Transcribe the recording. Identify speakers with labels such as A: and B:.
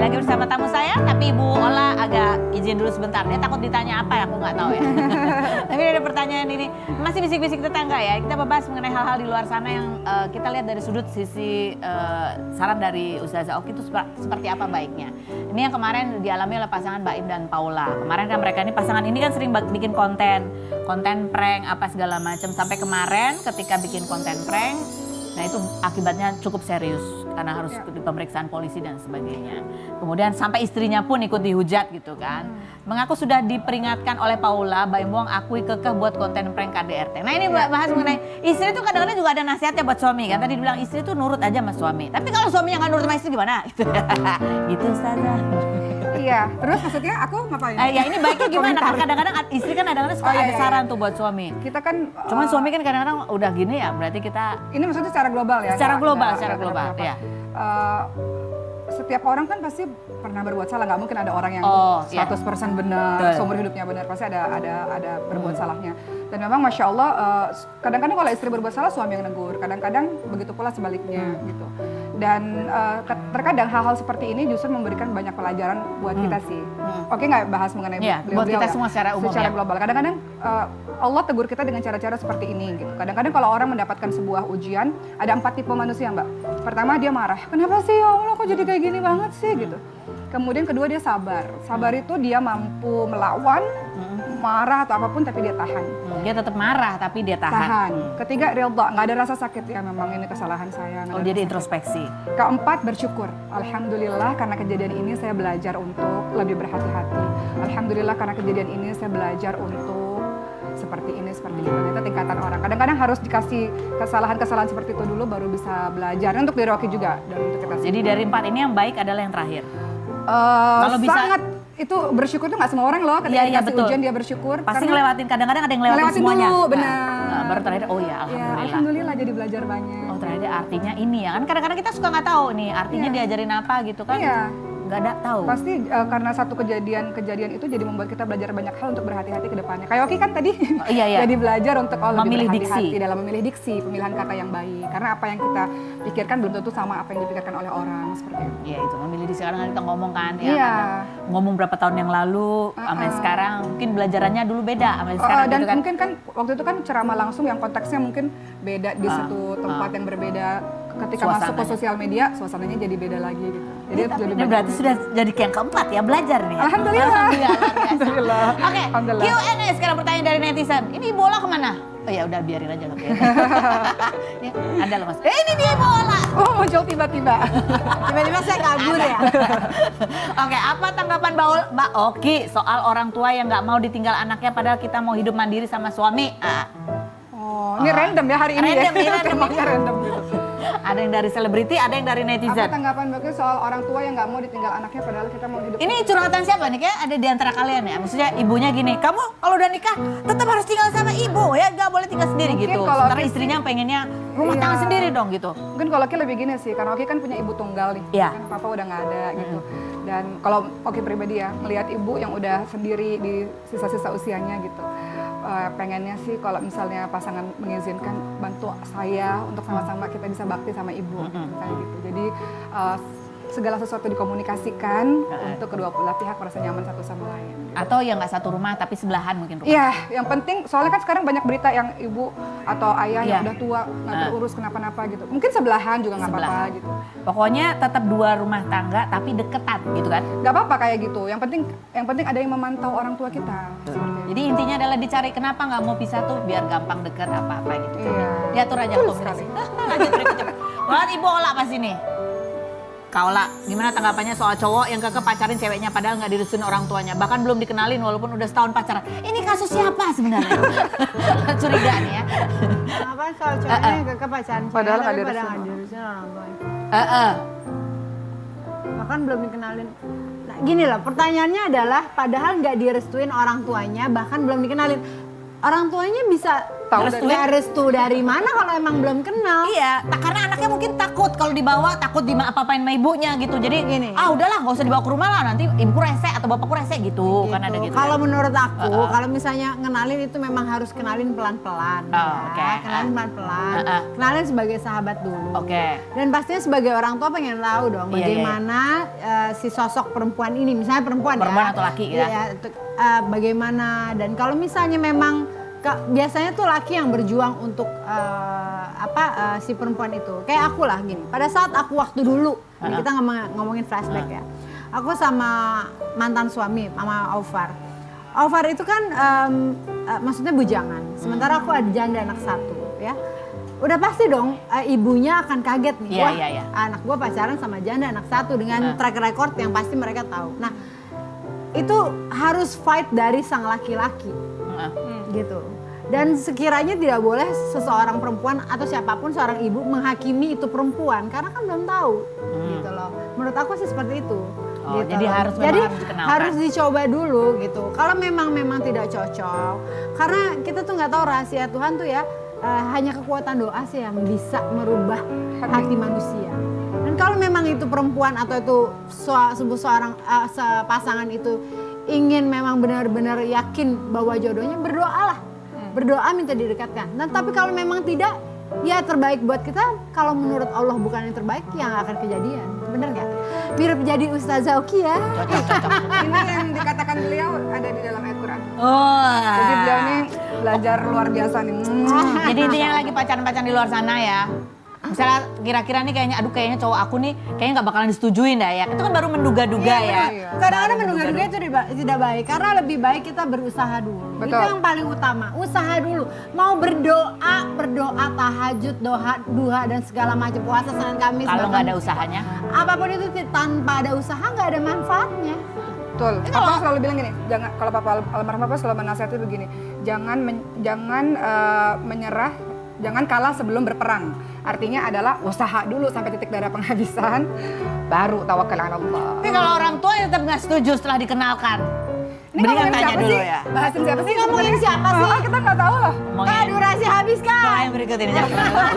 A: lagi bersama tamu saya, tapi Ibu Ola agak izin dulu sebentar. Dia takut ditanya apa ya, aku nggak tahu ya. Tapi ada pertanyaan ini, masih bisik-bisik tetangga ya. Kita membahas mengenai hal-hal di luar sana yang kita lihat dari sudut sisi saran dari Ustazah Oki itu seperti apa baiknya. Ini yang kemarin dialami oleh pasangan Mbak Im dan Paula. Kemarin kan mereka ini pasangan ini kan sering bikin konten prank apa segala macam. Sampai kemarin ketika bikin konten prank, nah itu akibatnya cukup serius karena harus di pemeriksaan polisi dan sebagainya. Kemudian sampai istrinya pun ikut dihujat gitu kan. Mengaku sudah diperingatkan oleh Paula, Mbak Im Wong akui kekeh buat konten prank KDRT. Nah ini bahas mengenai istri itu kadang-kadang juga ada nasihatnya buat suami kan. Tadi dibilang istri itu nurut aja sama suami. Tapi kalau suaminya nggak nurut sama istri gimana? Gitu Ustazah.
B: Iya, terus maksudnya aku ngapain?
A: Ya ini baiknya gimana? Karena kadang-kadang istri kan kadang-kadang suka ada saran tuh buat suami.
B: Kita kan
A: Cuman suami kan kadang-kadang udah gini ya, berarti kita
B: ini maksudnya secara global ya.
A: secara global ya.
B: Setiap orang kan pasti pernah berbuat salah, nggak mungkin ada orang yang 100% benar, seumur hidupnya benar, pasti ada berbuat salahnya. Dan memang Masya Allah, kadang-kadang kalau istri berbuat salah suami yang negur, kadang-kadang begitu pula sebaliknya gitu. Dan terkadang hal-hal seperti ini justru memberikan banyak pelajaran buat kita sih. Oke nggak bahas mengenai
A: buat kita semua secara umum
B: secara global. Kadang-kadang Allah tegur kita dengan cara-cara seperti ini gitu. Kadang-kadang kalau orang mendapatkan sebuah ujian, ada 4 tipe manusia Mbak. Pertama dia marah, kenapa sih ya Allah kok jadi kayak gini banget sih gitu. Kemudian kedua dia sabar. Sabar itu dia mampu melawan, marah atau apapun tapi dia tahan.
A: Dia tetap marah tapi dia tahan.
B: Ketiga ridha, nggak ada rasa sakit ya memang ini kesalahan saya.
A: Jadi introspeksi.
B: Keempat bersyukur. Alhamdulillah karena kejadian ini saya belajar untuk lebih berhati-hati. Alhamdulillah karena kejadian ini saya belajar untuk seperti ini, seperti itu. Itu tingkatan orang. Kadang-kadang harus dikasih kesalahan-kesalahan seperti itu dulu baru bisa belajar. Untuk diri Rocky juga dan untuk kita.
A: Jadi dari 4 ini yang baik adalah yang terakhir. Kalau bisa
B: sangat itu bersyukur tuh nggak semua orang loh ketika dikasih ujian dia bersyukur.
A: Pasti ngelewatin, kadang-kadang ada yang ngelewatin semuanya.
B: Dulu, benar.
A: Nah, baru terakhir alhamdulillah.
B: Alhamdulillah jadi belajar banyak.
A: Oh ternyata artinya ini ya kan kadang-kadang kita suka nggak tahu nih artinya diajarin apa gitu kan.
B: Iya.
A: Nggak ada tahu.
B: Pasti karena satu kejadian itu jadi membuat kita belajar banyak hal untuk berhati-hati ke depannya. Kayak Oki kan tadi jadi belajar untuk
A: memilih
B: lebih berhati-hati
A: diksi.
B: dalam memilih diksi, pemilihan kata yang baik. Karena apa yang kita pikirkan belum tentu sama apa yang dipikirkan oleh orang seperti itu.
A: Iya itu memilih diksi sekarang kita ngomong kan ya.
B: Iya.
A: Ngomong berapa tahun yang lalu sampai sekarang mungkin belajarannya dulu beda sampai sekarang
B: dan
A: gitu kan.
B: mungkin kan waktu itu kan ceramah langsung yang konteksnya mungkin beda di satu tempat yang berbeda. Ketika masuk ke sosial media, suasananya jadi beda lagi gitu. Jadi
A: ini berarti sudah jadi yang keempat ya belajar nih.
B: Alhamdulillah.
A: Oke, Q&A sekarang pertanyaan dari netizen. Ini bola kemana? Oh ya udah biarin aja nggak biarin. Ada loh mas. Ini dia bola.
B: Oh muncul tiba-tiba.
C: Tiba-tiba saya kabur ya.
A: Oke, apa tanggapan Mbak Oki soal orang tua yang nggak mau ditinggal anaknya padahal kita mau hidup mandiri sama suami?
B: Ini random ya hari ini
A: Temanya
B: random gitu.
A: Ada yang dari selebriti, ada yang dari netizen.
B: Apa tanggapan Mbak soal orang tua yang nggak mau ditinggal anaknya padahal kita mau hidup?
A: Ini curhatan siapa nih? Kayak ada di antara kalian ya. Maksudnya ibunya gini, kamu kalau udah nikah tetap harus tinggal sama ibu ya, nggak boleh tinggal sendiri gitu. Sementara istrinya pengennya rumah tangga sendiri dong gitu.
B: Mungkin kalau Oki lebih gini sih, karena Oki kan punya ibu tunggal nih.
A: Iya.
B: Kan papa udah nggak ada gitu. Dan kalau Oki pribadi ya, melihat ibu yang udah sendiri di sisa-sisa usianya gitu. Pengennya sih kalau misalnya pasangan mengizinkan bantu saya untuk sama-sama kita bisa bakti sama ibu kayak gitu. Jadi segala sesuatu dikomunikasikan untuk kedua belah pihak merasa nyaman satu sama lain. Gitu.
A: Atau yang nggak satu rumah tapi sebelahan mungkin rumah.
B: Iya, yang penting soalnya kan sekarang banyak berita yang ibu atau ayah yang udah tua nggak terurus kenapa-napa gitu. Mungkin sebelahan juga nggak apa-apa gitu.
A: Pokoknya tetap 2 rumah tangga tapi deketan gitu kan?
B: Nggak apa-apa kayak gitu. Yang penting ada yang memantau orang tua kita.
A: Jadi intinya adalah dicari kenapa nggak mau pisah tuh biar gampang deket apa-apa gitu.
B: Iya.
A: Diatur aja komunikasi. Lanjut berikutnya. Buat Ibu Ola pas ini. Kak Ola, gimana tanggapannya soal cowok yang kekeh pacarin ceweknya padahal nggak direstuin orang tuanya, bahkan belum dikenalin walaupun udah setahun pacaran. Ini kasus siapa sebenarnya? Curiga nih ya.
C: Apa soal cowoknya yang kekeh pacaran
B: Padahal nggak
C: tapi pada
B: direstuin.
C: nggak direstuin orang tuanya. Bahkan belum dikenalin. Nah gini loh, pertanyaannya adalah padahal nggak direstuin orang tuanya, bahkan belum dikenalin. Orang tuanya bisa
B: Tahu
C: restu dari mana kalau emang belum kenal?
A: Iya, karena anaknya mungkin takut takut kalau dibawa, takut apa-apain sama ibunya gitu. Jadi
C: Gini.
A: udahlah nggak usah dibawa ke rumah lah, nanti ibuku rese atau bapakku rese gitu. Kan ada gitu.
C: Kalau menurut aku, kalau misalnya ngenalin itu memang harus kenalin pelan-pelan.
A: Oke.
C: Kenalin pelan-pelan. Kenalin sebagai sahabat dulu.
A: Oke.
C: Dan pastinya sebagai orang tua pengen tahu dong
A: Iya,
C: bagaimana si sosok perempuan ini, misalnya perempuan
A: Atau laki ya.
C: Iya, bagaimana, dan kalau misalnya memang biasanya tuh laki yang berjuang untuk si perempuan itu. Kayak aku lah gini. Pada saat aku waktu dulu, ini kita ngomongin flashback ya. Aku sama mantan suami, sama Aufar. Aufar itu kan maksudnya bujangan. Sementara aku ada janda anak satu, ya. Udah pasti dong ibunya akan kaget nih.
A: Iya,
C: Wah,
A: iya.
C: anak gua pacaran sama janda anak satu dengan track record yang pasti mereka tahu. Nah, itu harus fight dari sang laki-laki. Gitu. Dan sekiranya tidak boleh seseorang perempuan atau siapapun seorang ibu menghakimi itu perempuan karena kan belum tahu gitu loh. Menurut aku sih seperti itu.
A: Oh,
C: gitu
A: jadi
C: loh.
A: harus
C: Jadi
A: dikenalkan.
C: harus dicoba dulu gitu. Kalau memang tidak cocok, karena kita tuh nggak tahu rahasia Tuhan tuh ya, hanya kekuatan doa sih yang bisa merubah hati manusia. Dan kalau memang itu perempuan atau itu seorang pasangan itu ingin memang benar-benar yakin bahwa jodohnya, berdoalah. Berdoa minta didekatkan. Nah, tapi kalau memang tidak, ya terbaik buat kita. Kalau menurut Allah bukan yang terbaik, ya nggak akan kejadian. Bener nggak? Mirip jadi Ustazah Oki ya.
B: Ini yang dikatakan beliau ada di dalam Al-Quran.
A: Oh.
B: Jadi beliau ini belajar luar biasa nih.
A: Jadi intinya lagi pacaran-pacaran di luar sana ya. Misalnya kira-kira nih kayaknya cowok aku nih kayaknya nggak bakalan disetujuin dah ya. Itu kan baru menduga-duga ya.
B: iya.
C: Kadang-kadang menduga-duga itu tidak baik, karena lebih baik kita berusaha dulu.
B: Betul.
C: Itu yang paling utama, usaha dulu. Mau berdoa tahajud, duha dan segala macam, puasa Senin Kamis.
A: Kalau nggak
C: bahkan
A: ada usahanya.
C: apapun itu tanpa ada usaha nggak ada manfaatnya.
B: Betul. Papa selalu bilang gini, jangan, kalau Papa almarhum Papa selalu menasihati begini, jangan menyerah, jangan kalah sebelum berperang. Artinya adalah usaha dulu sampai titik darah penghabisan, baru tawakal ala Allah.
A: Tapi kalau orang tua tetap nggak setuju setelah dikenalkan.
B: Ini
A: Mendingan
B: ngomongin
A: tanya
B: siapa
A: dulu
B: sih?
A: ya.
B: Bahasin siapa sih?
C: Ngomongin siapa sih?
B: Kita nggak tahu loh.
A: Ngomongin
C: Durasi habis
A: setelah
C: kan?
A: yang berikut ini. Jangan kemana-mana.